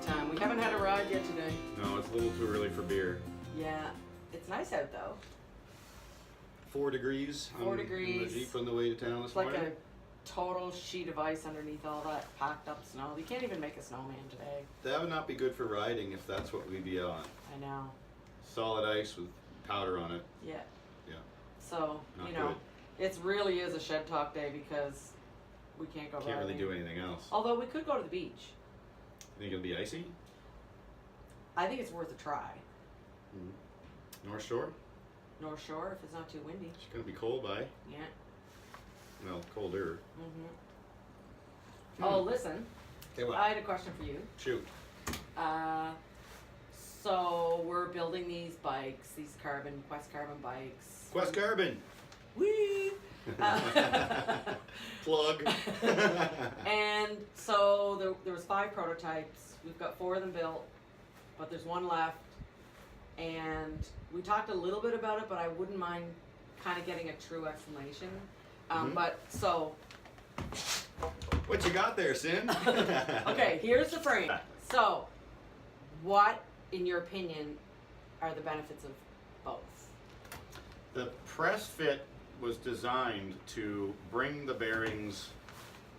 time. We haven't had a ride yet today. No, it's a little too early for beer. Yeah, it's nice out though. 4 degrees. 4 In degrees. the Jeep on the way to town this It's like morning. a total sheet of ice underneath all that packed up snow. You can't even make a snowman today. That would not be good for riding if that's what we'd be on. I know. Solid ice with powder on it. Yeah. Yeah. So, Not you know, good. it really is a shed talk day because we can't go Can't really riding. do anything else. Although we could go to the beach. Think it'll be icy? I think it's worth a try. North Shore? North Shore, if it's not too windy. It's gonna be cold by. Yeah. Well, colder. Oh, listen. Okay, what? I had a question for you. Shoot. So we're building these bikes, these Quest Carbon bikes. Quest Carbon. Whee! Plug. And so there was 5 prototypes. We've got 4 of them built, but there's 1 left. And we talked a little bit about it, but I wouldn't mind kind of getting a true explanation. But so. What you got there, Cyn? Okay, here's the frame. So, what, in your opinion, are the benefits of both? The press fit was designed to bring the bearings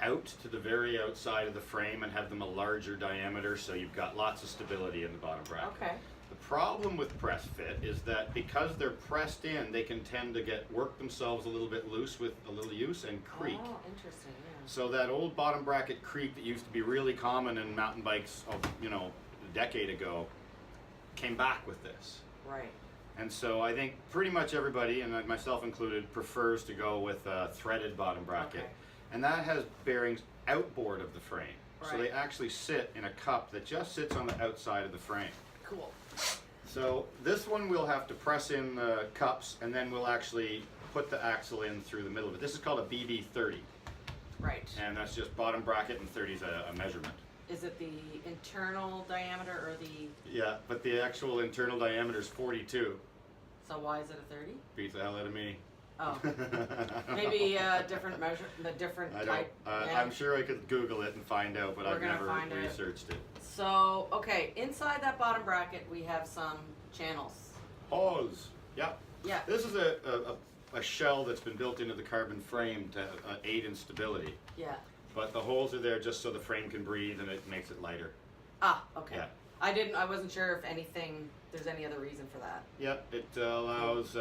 out to the very outside of the frame and have them a larger diameter, so you've got lots of stability in the bottom bracket. Okay. The problem with press fit is that because they're pressed in, they can tend to work themselves a little bit loose with a little use and creak. Oh, interesting, yeah. So that old bottom bracket creak that used to be really common in mountain bikes, a decade ago, came back with this. Right. And so I think pretty much everybody, and myself included, prefers to go with a threaded bottom bracket. Okay. And that has bearings outboard of the frame. So they Right. actually sit in a cup that just sits on the outside of the frame. Cool. So this one we'll have to press in the cups, and then we'll actually put the axle in through the middle of it. This is called a BB30. Right. And that's just bottom bracket, and 30 is a measurement. Is it the internal diameter or the? Yeah, but the actual internal diameter is 42. So why is it a 30? Beats the hell out of me. Oh, maybe different measure, the different I don't. type. Yeah. I'm sure I could Google it and find out, but We're I've gonna never find it. researched it. So okay, inside that bottom bracket we have some channels. Hose. Yeah. Yeah. This is a shell that's been built into the carbon frame to aid in stability. Yeah. But the holes are there just so the frame can breathe and it makes it lighter. Ah, okay. Yeah. I wasn't sure if there's any other reason for that. Yep, it allows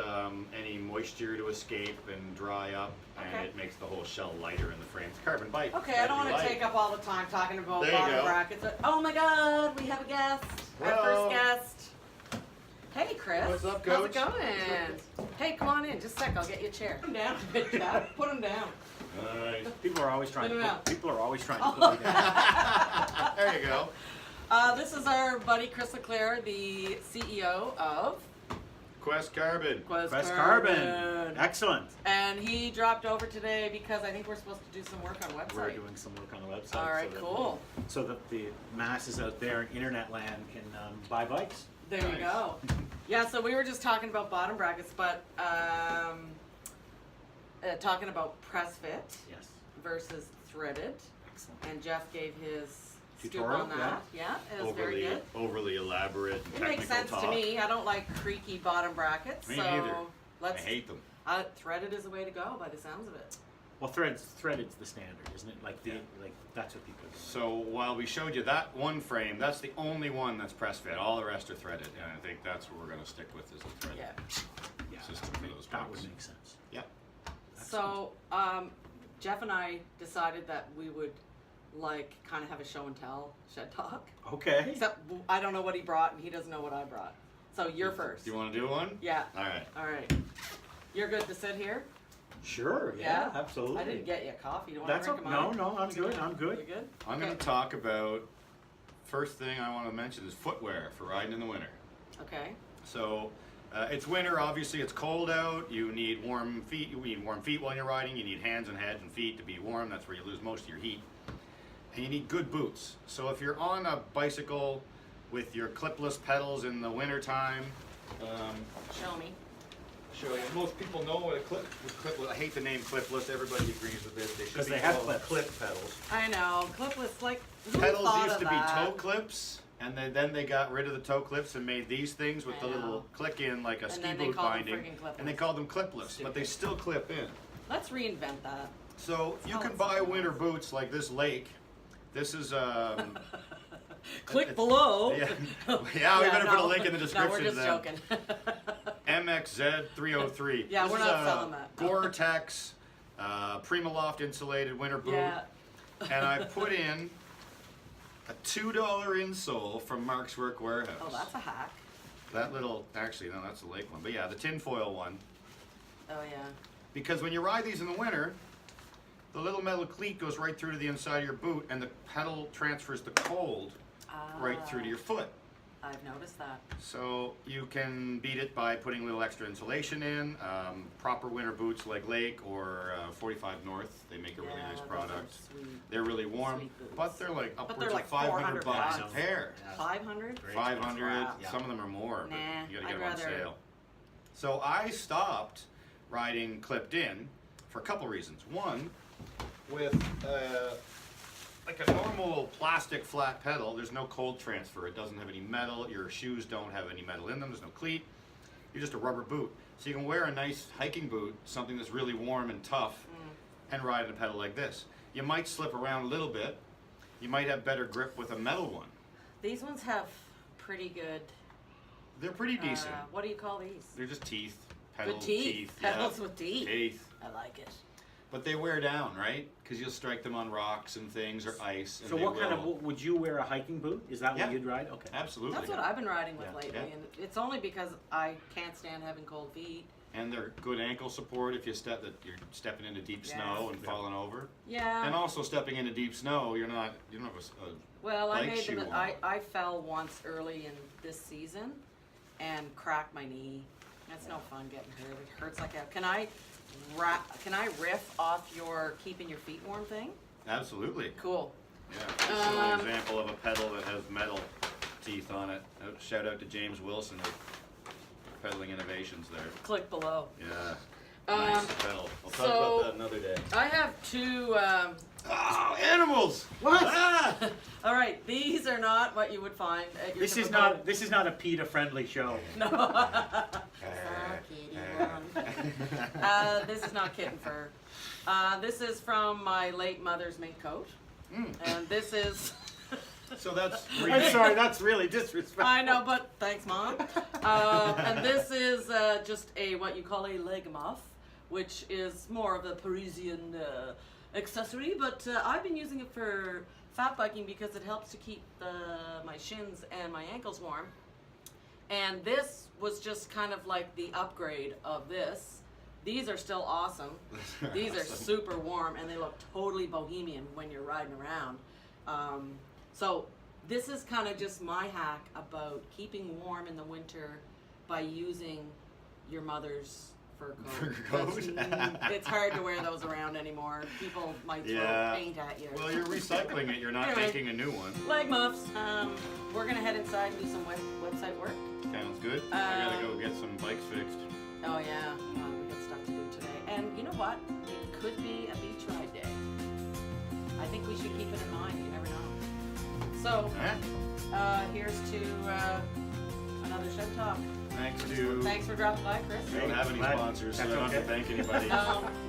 any moisture to escape and dry up, and Okay. it makes the whole shell lighter in the frame. It's a carbon bike. Okay, I don't want to take up all the time talking about There you bottom go. brackets. Oh my God, we have a guest. Our Hello. first guest. Hey, Chris. What's up, How's it Coach? going? Hey, come on in. Just a sec. I'll get you a chair. Put him down. Put him down. Nice. People are always trying Put 'em out. to put me down. There you go. This is our buddy Chris Leclerc, the CEO of Quest Carbon. Quest Quest Carbon. Excellent. And he dropped over today because I think we're supposed to do some work on website. We're doing some work on the website. All right, cool. So that the masses out there in internet land can buy bikes. There you Nice. go. Yeah, so we were just talking about bottom brackets, but talking about press fit Yes. versus threaded. Excellent. And Jeff gave his scoop Tutorial, on that. Yeah, it was very good. Overly elaborate and It makes technical sense talk. to me. I don't like creaky bottom brackets, Me so neither. let's. I hate them. Threaded is the way to go, by the sounds of it. Well, threaded's the standard, isn't it? Like that's what people do. So while we showed you that one frame, that's the only one that's press fit. All the rest are threaded, and I think that's what we're going to stick with is the threaded Yeah. Yeah, system for those that bikes. would make sense. Yep. So Jeff and I decided that we would kind of have a show and tell shed talk. Okay. Except I don't know what he brought and he doesn't know what I brought. So you're first. Do you want to do one? Yeah. All right. All right. You're good to sit here? Sure. Yeah? Absolutely. I didn't get you a coffee. Do you want That's to drink okay. a mine? No, I'm good. I'm good. You good? I'm going to talk about, first thing I want to mention is footwear for riding in the winter. Okay. So it's winter, obviously it's cold out, you need warm feet, while you're riding, you need hands and head and feet to be warm, that's where you lose most of your heat. And you need good boots. So if you're on a bicycle with your clipless pedals in the winter time, Show me. show you. Most people know what a clipless, I hate the name clipless, everybody agrees with this. They should 'Cause be they have called clips. clip pedals. I know. Clipless, like, who Pedals thought used of to be that? toe clips, And then they got rid of the toe clips and made these things with I the little know. click in like a And ski then they boot called them binding. friggin' clipless. And they called them clipless, but they still clip in. Let's reinvent that. So you Oh, can it's buy something winter else. boots like this Lake. This is Click below. yeah, yeah. We better put a link in the description. No, we're just then. joking. MXZ 303. Yeah, This we're is not a selling that. Gore-Tex, Primaloft insulated winter boot. Yeah. And I put in a $2 insole from Mark's Work Warehouse. Oh, that's a hack. That little, actually, no, that's the Lake one. But yeah, the tinfoil one. Oh yeah. Because when you ride these in the winter, the little metal cleat goes right through to the inside of your boot, and the pedal transfers the cold right through to your foot. I've noticed that. So you can beat it by putting a little extra insulation in. Proper winter boots like Lake or 45 North, they make a really nice those are product. sweet. They're really warm, Sweet boots. but they're like But upwards they're like of 500 bucks a $400. pair. Yeah. 500? Great. 500, Crap. some of them are more, but Nah, you gotta get I'd them on rather- sale. So I stopped riding clipped in for a couple reasons. One, with like a normal plastic flat pedal, there's no cold transfer. It doesn't have any metal. Your shoes don't have any metal in them. There's no cleat. You're just a rubber boot. So you can wear a nice hiking boot, something that's really warm and tough, and ride on a pedal like this. You might slip around a little bit. You might have better grip with a metal one. These ones have pretty good. They're pretty decent. What do you call these? They're just teeth. Pedal Good teeth. yeah. Pedals with teeth. Teeth. I like it. But they wear down, right? Because you'll strike them on rocks and things or ice. And So they what kind will. of, would you wear a hiking boot? Is that Yeah. what you'd ride? Okay. Absolutely. That's what I've been riding with Yeah. lately, Yeah. and it's only because I can't stand having cold feet. And they're good ankle support if you're stepping into deep Yeah. snow and falling over. Yeah. And also stepping into deep snow, you don't have a Well, I bike made shoe them. on. I fell once early in this season, and cracked my knee. That's no fun getting hurt. It hurts like hell. Can I riff off your keeping your feet warm thing? absolutely. Cool. Yeah. This is an example of a pedal that has metal teeth on it. Shout out to James Wilson with Pedaling Innovations there. Click below. Yeah. Nice pedal. We'll talk so- about that another day. I have two. Oh, animals! What? Ah! All right, these are not what you would find at your This is typical- not. This is not a PETA friendly show. No. This is not kitten fur. This is from my late mother's mink coat, and this is. So that's I'm sorry. That's really disrespectful. I know, but thanks, Mom. And this is just what you call a leg muff, which is more of a Parisian accessory, but I've been using it for fat biking because it helps to keep my shins and my ankles warm. And this was just kind of like the upgrade of this. These are still awesome. These are super warm, and they look totally bohemian when you're riding around. So this is kind of just my hack about keeping warm in the winter by using your mother's fur coat. Fur coat? It's hard to wear those around anymore. People might throw Yeah. paint at you. Well, you're recycling it. You're not Anyway. making a new one. Leg muffs. We're gonna head inside and do some website work. Sounds good. I gotta go get some bikes fixed. Oh yeah, we got stuff to do today. And you know what? It could be a beach ride day. I think we should keep it in mind. You never know. So here's to another show talk. Thanks for dropping by, Chris. We don't have any Glad- sponsors, so I that's don't have to okay. thank anybody.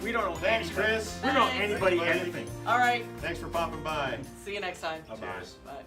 We don't owe Thanks, anybody. Chris. We don't owe Thanks. anybody Thanks, buddy. anything. All right. Thanks for popping by. See you next time. Bye-bye. Cheers. Bye.